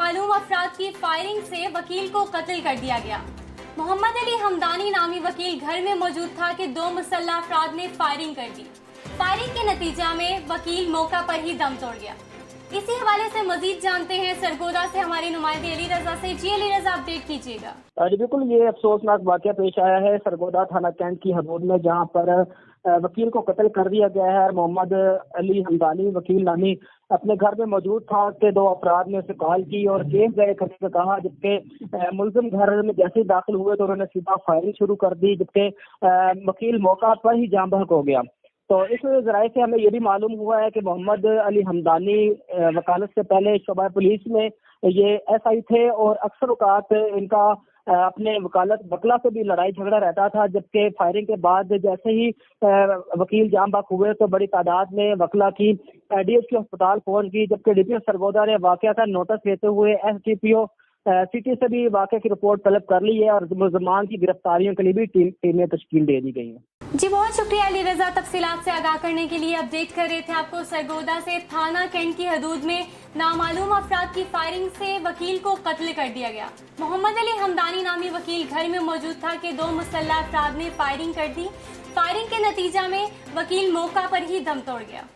नामालूम अफराद की फायरिंग से वकील को कत्ल कर दिया गया। मोहम्मद अली हमदानी नामी वकील घर में मौजूद था कि दो मुसल्लह अफराद ने फायरिंग कर दी। फायरिंग के नतीजा में वकील मौका पर ही दम तोड़ गया। इसी हवाले से मजीद जानते हैं सरगोदा से हमारे नुमाइंदे अली रजा से। जी अली रजा, अपडेट कीजिएगा। जी बिल्कुल, ये अफसोसनाक वाक़या पेश आया है सरगोदा थाना कैंट की हदूद में, जहां पर वकील को कत्ल कर दिया गया है। मोहम्मद अली हमदानी वकील नामी अपने घर में मौजूद था कि दो अफराद ने उसे कॉल की और केस गए करने को कहा, जबकि मुलजिम घर में जैसे ही दाखिल हुए तो उन्होंने सीधा फायरिंग शुरू कर दी, जबकि वकील मौका पर ही जाँ बहक हो गया। तो इस ज़राए से हमें ये भी मालूम हुआ है कि मोहम्मद अली हमदानी वकालत से पहले शोबा पुलिस में ये SI थे और अक्सर औकात इनका अपने वकालत वकला से भी लड़ाई झगड़ा रहता था, जबकि फायरिंग के बाद जैसे ही वकील जाम बाक हुए तो बड़ी तादाद में वकला की DHQ अस्पताल पहुंच गई, जबकि DPO सरगोदा ने वाक़या का नोटिस लेते हुए SDPO सिटी से भी वाक़या की रिपोर्ट तलब कर ली है और मुलज़मान की गिरफ्तारियों के लिए भी टीमें तश्कील दे दी गई हैं। जी बहुत शुक्रिया अली रजा, तफसीलात से आगाह करने के लिए। अपडेट कर रहे थे आपको सरगोदा से। थाना कैंट की हदूद में नामालूम अफराद की फायरिंग से वकील को कत्ल कर दिया गया। मोहम्मद अली हमदानी नामी वकील घर में मौजूद था कि दो मुसल्लह अफराद ने फायरिंग कर दी। फायरिंग के नतीजा में वकील मौका पर ही दम तोड़ गया।